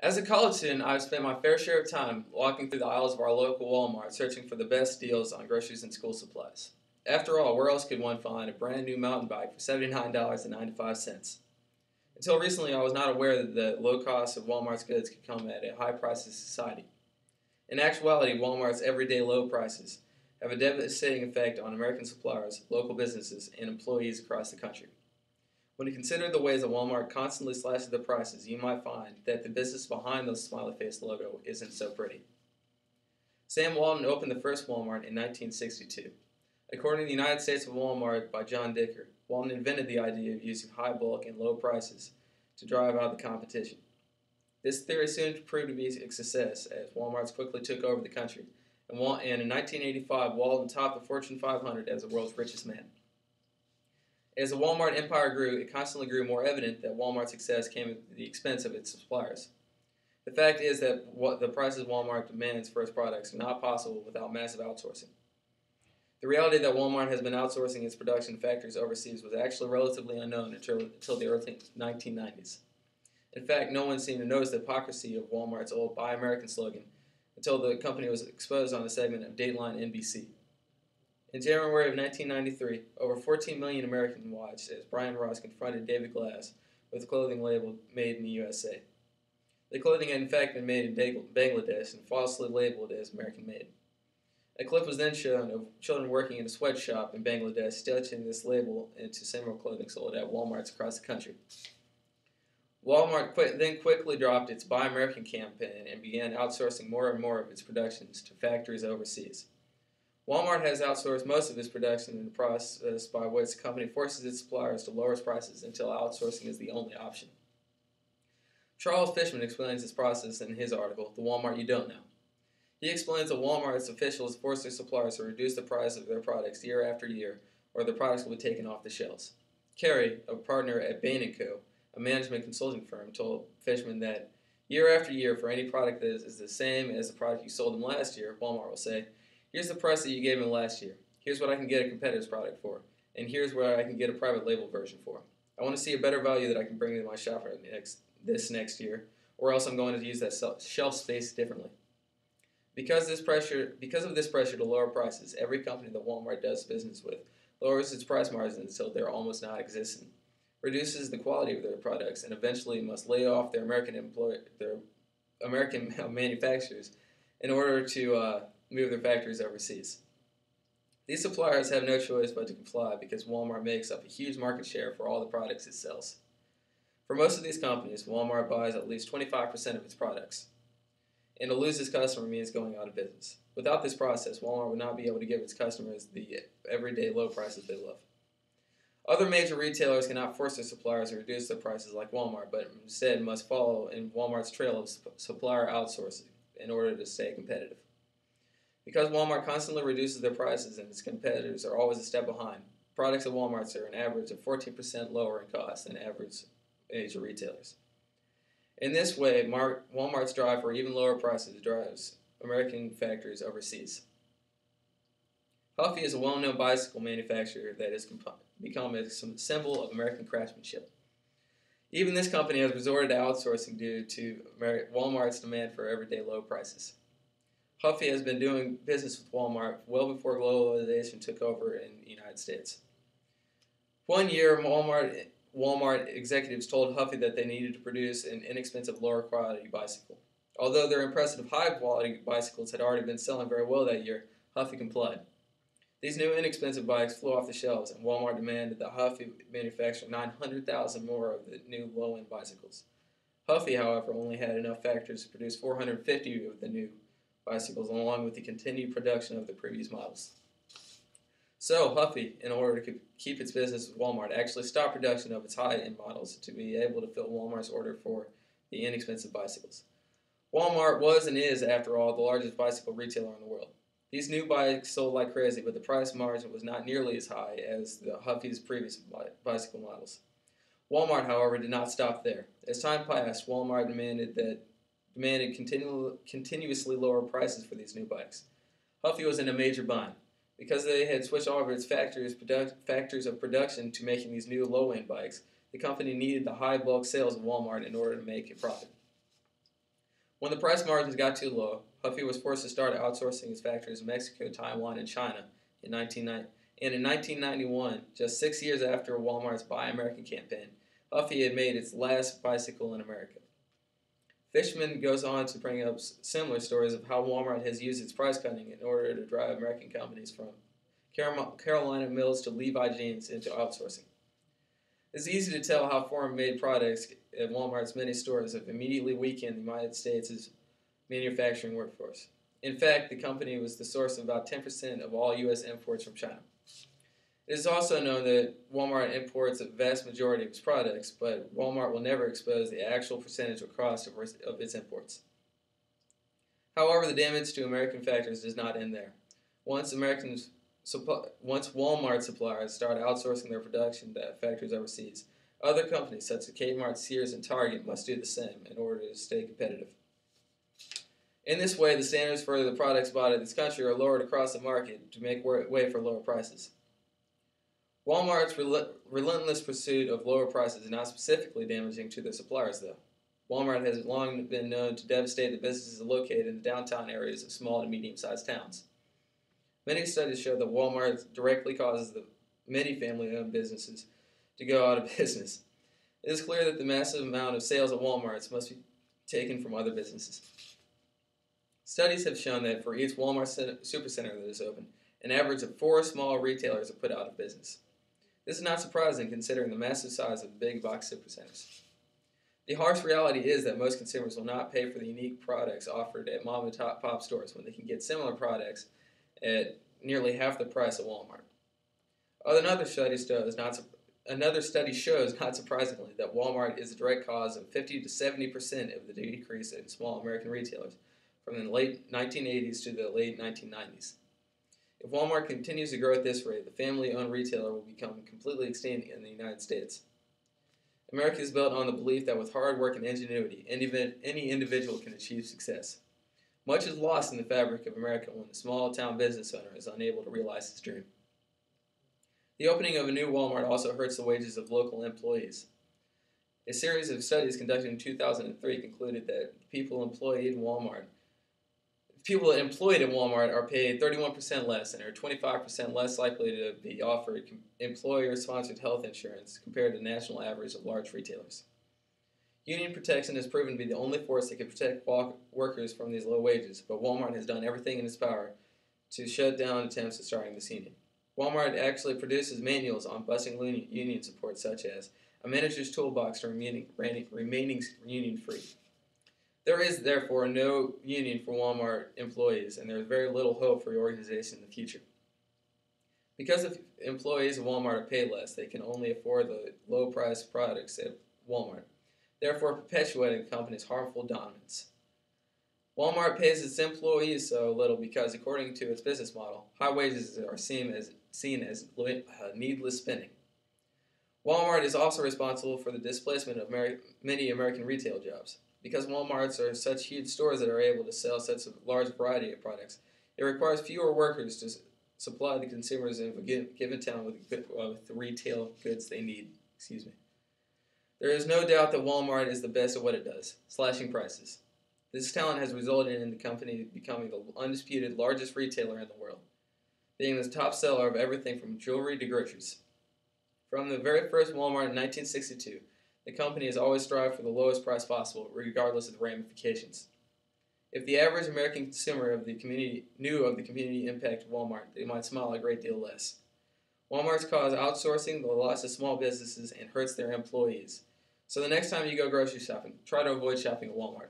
As a college student, I've spent my fair share of time walking through the aisles of our local Walmart searching for the best deals on groceries and school supplies. After all, where else could one find a brand new mountain bike for $79.95? Until recently, I was not aware that the low cost of Walmart's goods could come at a high price of society. In actuality, Walmart's everyday low prices have a devastating effect on American suppliers, local businesses, and employees across the country. When you consider the ways that Walmart constantly slashes their prices, you might find that the business behind the smiley face logo isn't so pretty. Sam Walton opened the first Walmart in 1962. According to the United States of Walmart by John Dicker, Walton invented the idea of using high bulk and low prices to drive out the competition. This theory soon proved to be a success as Walmarts quickly took over the country, and in 1985, Walton topped the Fortune 500 as the world's richest man. As the Walmart empire grew, it constantly grew more evident that Walmart's success came at the expense of its suppliers. The fact is that the prices Walmart demands for its products are not possible without massive outsourcing. The reality that Walmart has been outsourcing its production factories overseas was actually relatively unknown until the early 1990s. In fact, no one seemed to notice the hypocrisy of Walmart's old Buy American slogan until the company was exposed on a segment of Dateline NBC. In January of 1993, over 14 million Americans watched as Brian Ross confronted David Glass with clothing labeled Made in the USA. The clothing had in fact been made in Bangladesh and falsely labeled as American made. A clip was then shown of children working in a sweatshop in Bangladesh stitching this label into similar clothing sold at Walmarts across the country. Walmart then quickly dropped its Buy American campaign and began outsourcing more and more of its productions to factories overseas. Walmart has outsourced most of its production in the process by which the company forces its suppliers to lower its prices until outsourcing is the only option. Charles Fishman explains this process in his article, The Walmart You Don't Know. He explains that Walmart's officials force their suppliers to reduce the price of their products year after year, or their products will be taken off the shelves. Kerry, a partner at Bain & Co., a management consulting firm, told Fishman that year after year for any product that is the same as the product you sold them last year, Walmart will say, here's the price that you gave me last year. Here's what I can get a competitor's product for. And here's where I can get a private label version for. I want to see a better value that I can bring to my shopper this next year, or else I'm going to use that shelf space differently. Because of this pressure to lower prices, every company that Walmart does business with lowers its price margins until they're almost non-existent, reduces the quality of their products, and eventually must lay off their American manufacturers in order to move their factories overseas. These suppliers have no choice but to comply because Walmart makes up a huge market share for all the products it sells. For most of these companies, Walmart buys at least 25% of its products, and to lose this customer means going out of business. Without this process, Walmart would not be able to give its customers the everyday low prices they love. Other major retailers cannot force their suppliers to reduce their prices like Walmart, but instead must follow in Walmart's trail of supplier outsourcing in order to stay competitive. Because Walmart constantly reduces their prices and its competitors are always a step behind, products at Walmart are an average of 14% lower in cost than average major retailers. In this way, Walmart's drive for even lower prices drives American factories overseas. Huffy is a well-known bicycle manufacturer that has become a symbol of American craftsmanship. Even this company has resorted to outsourcing due to Walmart's demand for everyday low prices. Huffy has been doing business with Walmart well before globalization took over in the United States. One year, Walmart executives told Huffy that they needed to produce an inexpensive, lower-quality bicycle. Although their impressive high-quality bicycles had already been selling very well that year, Huffy complied. These new inexpensive bikes flew off the shelves, and Walmart demanded that Huffy manufacture 900,000 more of the new low-end bicycles. Huffy, however, only had enough factories to produce 450 of the new bicycles, along with the continued production of the previous models. So, Huffy, in order to keep its business with Walmart, actually stopped production of its high-end models to be able to fill Walmart's order for the inexpensive bicycles. Walmart was and is, after all, the largest bicycle retailer in the world. These new bikes sold like crazy, but the price margin was not nearly as high as the Huffy's previous bicycle models. Walmart, however, did not stop there. As time passed, Walmart demanded continuously lower prices for these new bikes. Huffy was in a major bind. Because they had switched all of its factories of production to making these new low-end bikes, the company needed the high bulk sales of Walmart in order to make a profit. When the price margins got too low, Huffy was forced to start outsourcing his factories in Mexico, Taiwan, and China in 1990. And in 1991, just 6 years after Walmart's Buy American campaign, Huffy had made its last bicycle in America. Fishman goes on to bring up similar stories of how Walmart has used its price cutting in order to drive American companies from Carolina Mills to Levi Jeans into outsourcing. It's easy to tell how foreign-made products at Walmart's many stores have immediately weakened the United States' manufacturing workforce. In fact, the company was the source of about 10% of all U.S. imports from China. It is also known that Walmart imports a vast majority of its products, but Walmart will never expose the actual percentage or cost of its imports. However, the damage to American factories does not end there. Once Walmart suppliers start outsourcing their production to factories overseas, other companies such as Kmart, Sears, and Target must do the same in order to stay competitive. In this way, the standards for the products bought in this country are lowered across the market to make way for lower prices. Walmart's relentless pursuit of lower prices is not specifically damaging to their suppliers, though. Walmart has long been known to devastate the businesses located in the downtown areas of small to medium-sized towns. Many studies show that Walmart directly causes the many family-owned businesses to go out of business. It is clear that the massive amount of sales at Walmarts must be taken from other businesses. Studies have shown that for each Walmart supercenter that is open, an average of 4 small retailers are put out of business. This is not surprising considering the massive size of the big box supercenters. The harsh reality is that most consumers will not pay for the unique products offered at mom and pop stores when they can get similar products at nearly half the price at Walmart. Another study shows, not surprisingly, that Walmart is the direct cause of 50 to 70% of the decrease in small American retailers from the late 1980s to the late 1990s. If Walmart continues to grow at this rate, the family-owned retailer will become completely extinct in the United States. America is built on the belief that with hard work and ingenuity, any individual can achieve success. Much is lost in the fabric of America when the small-town business owner is unable to realize his dream. The opening of a new Walmart also hurts the wages of local employees. A series of studies conducted in 2003 concluded that people employed at Walmart are paid 31% less and are 25% less likely to be offered employer-sponsored health insurance compared to the national average of large retailers. Union protection has proven to be the only force that can protect workers from these low wages, but Walmart has done everything in its power to shut down attempts at starting this union. Walmart actually produces manuals on busting union support, such as a manager's toolbox to remaining union-free. There is, therefore, no union for Walmart employees, and there is very little hope for reorganization in the future. Because if employees of Walmart are paid less, they can only afford the low-priced products at Walmart, therefore perpetuating the company's harmful dominance. Walmart pays its employees so little because, according to its business model, high wages are seen as needless spending. Walmart is also responsible for the displacement of many American retail jobs. Because Walmarts are such huge stores that are able to sell such a large variety of products, it requires fewer workers to supply the consumers in a given town with the retail goods they need. There is no doubt that Walmart is the best at what it does, slashing prices. This talent has resulted in the company becoming the undisputed largest retailer in the world, being the top seller of everything from jewelry to groceries. From the very first Walmart in 1962, the company has always strived for the lowest price possible, regardless of the ramifications. If the average American consumer knew of the community impact of Walmart, they might smile a great deal less. Walmart's cause outsourcing the loss of small businesses and hurts their employees. So the next time you go grocery shopping, try to avoid shopping at Walmart.